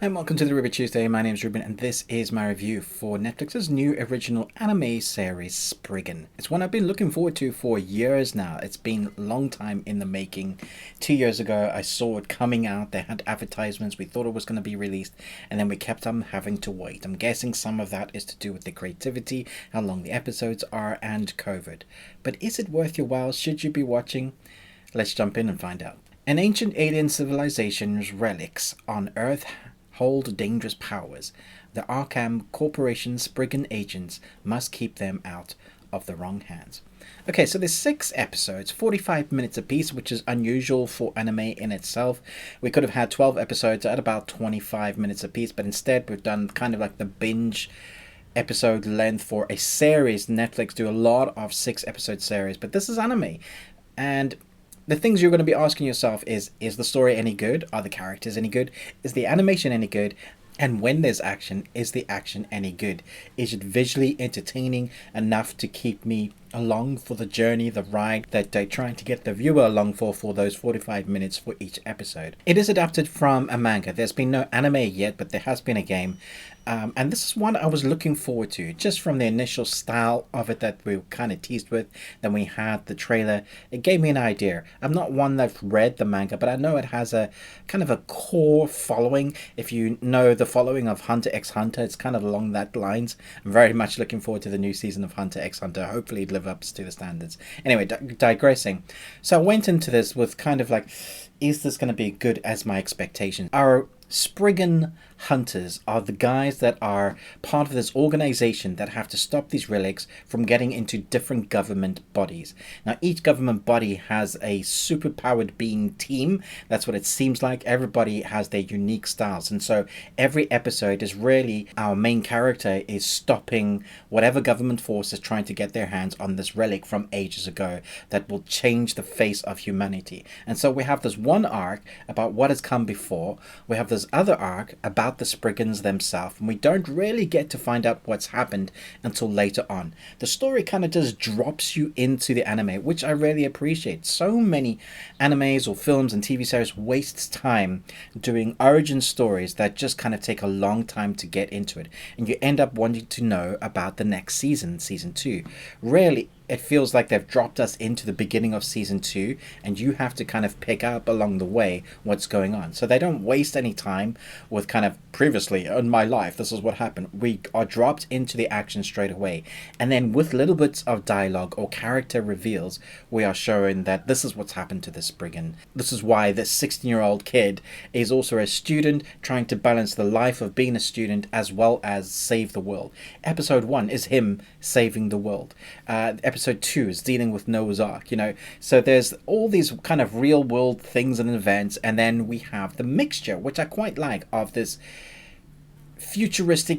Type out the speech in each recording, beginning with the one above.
And welcome to the Ruby Tuesday. My name is Ruben, and this is my review for Netflix's new original anime series, Spriggan. It's one I've been looking forward to for years now. It's been a long time in the making. 2 years ago, I saw it coming out. They had advertisements. We thought it was going to be released, and then we kept on having to wait. I'm guessing some of that is to do with the creativity, how long the episodes are, and COVID. But is it worth your while? Should you be watching? Let's jump in and find out. An ancient alien civilization's relics on Earth hold dangerous powers. The Arkham Corporation's Spriggan agents must keep them out of the wrong hands. Okay, so there's 6 episodes, 45 minutes apiece, which is unusual for anime in itself. We could have had 12 episodes at about 25 minutes apiece, but instead we've done kind of like the binge episode length for a series. Netflix do a lot of 6-episode series, but this is anime. And the things you're going to be asking yourself is the story any good? Are the characters any good? Is the animation any good? And when there's action, is the action any good? Is it visually entertaining enough to keep me along for the journey, the ride that they're trying to get the viewer along for those 45 minutes for each episode? It is adapted from a manga. There's been no anime yet, but there has been a game. And this is one I was looking forward to, just from the initial style of it that we were kind of teased with. Then we had the trailer. It gave me an idea. I'm not one that's read the manga, but I know it has a kind of a core following. If you know the following of Hunter x Hunter, it's kind of along that lines. I'm very much looking forward to the new season of Hunter x Hunter. Hopefully it lives up to the standards. Anyway, digressing. So I went into this with kind of like, is this going to be good as my expectation? Our Spriggan hunters are the guys that are part of this organization that have to stop these relics from getting into different government bodies. Now, each government body has a superpowered being team. That's what it seems like. Everybody has their unique styles, and so every episode is really our main character is stopping whatever government force is trying to get their hands on this relic from ages ago that will change the face of humanity. And so we have this one arc about what has come before. We have this other arc about the Spriggans themselves, and we don't really get to find out what's happened until later on. The story kind of just drops you into the anime, which I really appreciate. So many animes or films and TV series wastes time doing origin stories that just kind of take a long time to get into it, and you end up wanting to know about the next season, season 2. Rarely it feels like they've dropped us into the beginning of season 2, and you have to kind of pick up along the way what's going on. So they don't waste any time with kind of previously in my life, this is what happened. We are dropped into the action straight away. And then with little bits of dialogue or character reveals, we are showing that this is what's happened to this Spriggan. This is why this 16-year-old kid is also a student trying to balance the life of being a student as well as save the world. Episode 1 is him saving the world. Episode 2 is dealing with Noah's Ark, so there's all these kind of real world things and events, and then we have the mixture, which I quite like, of this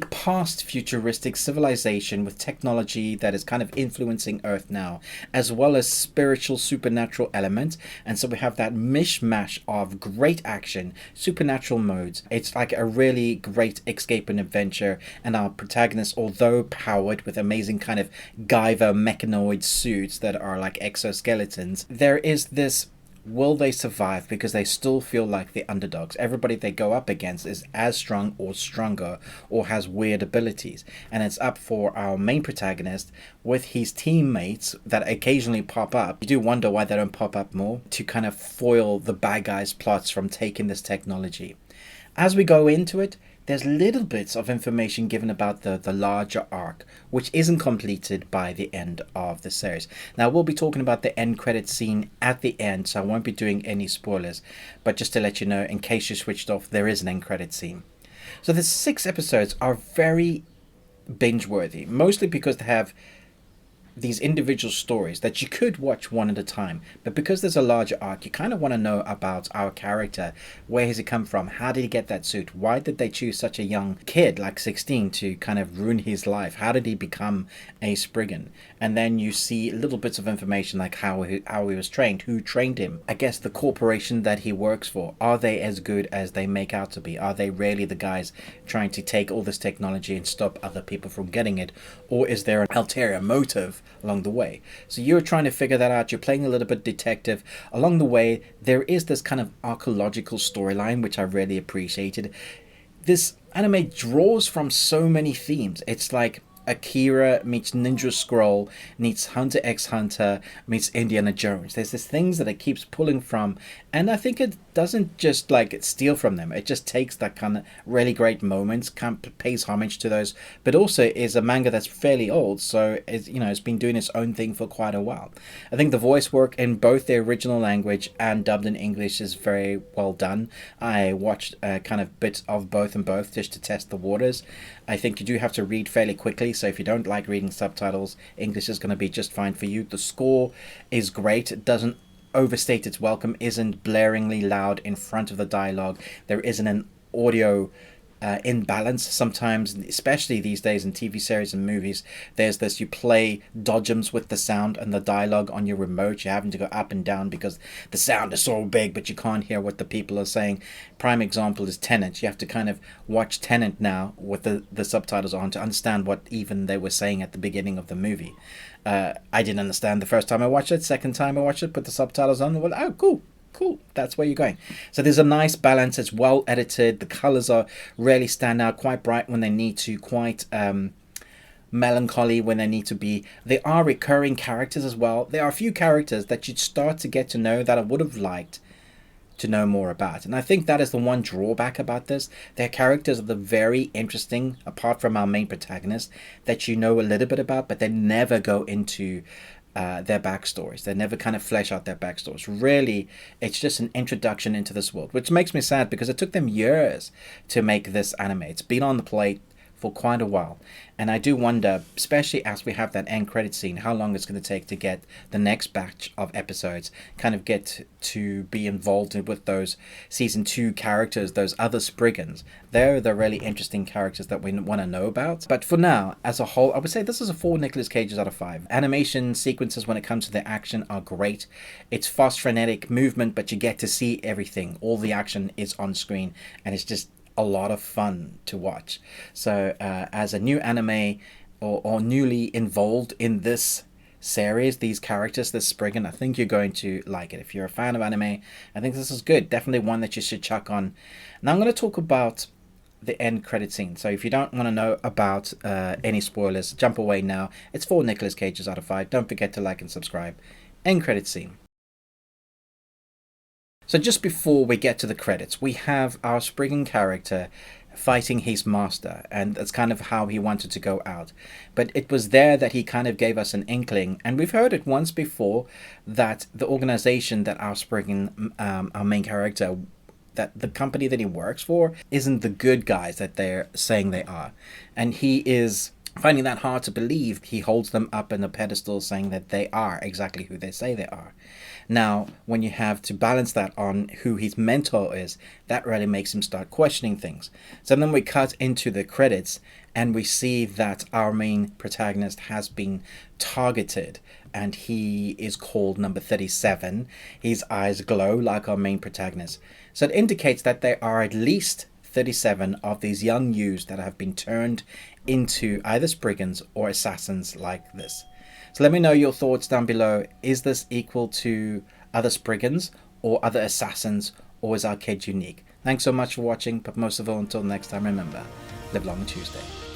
past futuristic civilization with technology that is kind of influencing Earth now, as well as spiritual supernatural elements. And so we have that mishmash of great action, supernatural modes. It's like a really great escape and adventure, and our protagonist, although powered with amazing kind of Guyver mechanoid suits that are like exoskeletons, there is this, will they survive because they still feel like the underdogs? Everybody they go up against is as strong or stronger or has weird abilities. And it's up for our main protagonist with his teammates that occasionally pop up. You do wonder why they don't pop up more, to kind of foil the bad guys' plots from taking this technology. As we go into it, there's little bits of information given about the larger arc, which isn't completed by the end of the series. Now, we'll be talking about the end credit scene at the end, so I won't be doing any spoilers. But just to let you know, in case you switched off, there is an end credit scene. So the 6 episodes are very binge-worthy, mostly because they have these individual stories that you could watch one at a time, but because there's a larger arc, you kind of want to know about our character. Where has he come from? How did he get that suit? Why did they choose such a young kid like 16 to kind of ruin his life? How did he become a Spriggan? And then you see little bits of information like how he was trained, who trained him, I guess the corporation that he works for. Are they as good as they make out to be? Are they really the guys trying to take all this technology and stop other people from getting it? Or is there an ulterior motive along the way? So you're trying to figure that out. You're playing a little bit detective. Along the way, there is this kind of archaeological storyline, which I really appreciated. this anime draws from so many themes. It's like Akira meets Ninja Scroll meets Hunter x Hunter meets Indiana Jones. There's these things that it keeps pulling from, and I think it doesn't just like steal from them. It just takes that kind of really great moments, kind of pays homage to those, but also is a manga that's fairly old, so it's been doing its own thing for quite a while. I think the voice work in both the original language and dubbed in English is very well done. I watched kind of bits of both and both just to test the waters. I think you do have to read fairly quickly, so if you don't like reading subtitles, English is going to be just fine for you. The score is great. It doesn't overstate its welcome, isn't blaringly loud in front of the dialogue. There isn't an audio imbalance sometimes, especially these days in TV series and movies. There's this, you play dodgems with the sound and the dialogue on your remote. You're having to go up and down because the sound is so big, but you can't hear what the people are saying. Prime example is Tenet. You have to kind of watch Tenet now with the subtitles on to understand what even they were saying at the beginning of the movie. I didn't understand the first time I watched it. Second time I watched it, put the subtitles on. Well, oh, cool, that's where you're going. So there's a nice balance. It's well edited. The colors are really stand out, quite bright when they need to, quite melancholy when they need to be. There are recurring characters as well. There are a few characters that you'd start to get to know that I would have liked to know more about, and I think that is the one drawback about this. Their characters are very interesting, apart from our main protagonist, that you know a little bit about, but they never go into their backstories. They never kind of flesh out their backstories. Really, it's just an introduction into this world, which makes me sad because it took them years to make this anime. It's been on the plate for quite a while, and I do wonder, especially as we have that end credit scene, how long it's going to take to get the next batch of episodes, kind of get to be involved with those season 2 characters, those other Spriggans. They're the really interesting characters that we want to know about. But for now, as a whole, I would say this is a 4 Nicolas Cages out of 5. Animation sequences when it comes to the action are great. It's fast, frenetic movement, but you get to see everything. All the action is on screen, and it's just a lot of fun to watch. So as a new anime or newly involved in this series, these characters, this Spriggan, I think you're going to like it. If you're a fan of anime, I think this is good. Definitely one that you should chuck on. Now I'm going to talk about the end credit scene. So if you don't want to know about any spoilers, jump away now. It's 4 Nicolas Cages out of 5. Don't forget to like and subscribe. End credit scene. So just before we get to the credits, we have our Spriggan character fighting his master, and that's kind of how he wanted to go out. But it was there that he kind of gave us an inkling, and we've heard it once before, that the organization that our Spriggan, our main character, that the company that he works for, isn't the good guys that they're saying they are. And he is finding that hard to believe. He holds them up in a pedestal saying that they are exactly who they say they are. Now, when you have to balance that on who his mentor is, that really makes him start questioning things. So then we cut into the credits and we see that our main protagonist has been targeted, and he is called number 37. His eyes glow like our main protagonist. So it indicates that there are at least 37 of these young youths that have been turned into either Spriggans or assassins like this. So let me know your thoughts down below. Is this equal to other Spriggans or other assassins, or is our kid unique? Thanks so much for watching, but most of all, until next time, remember, live long and Tuesday.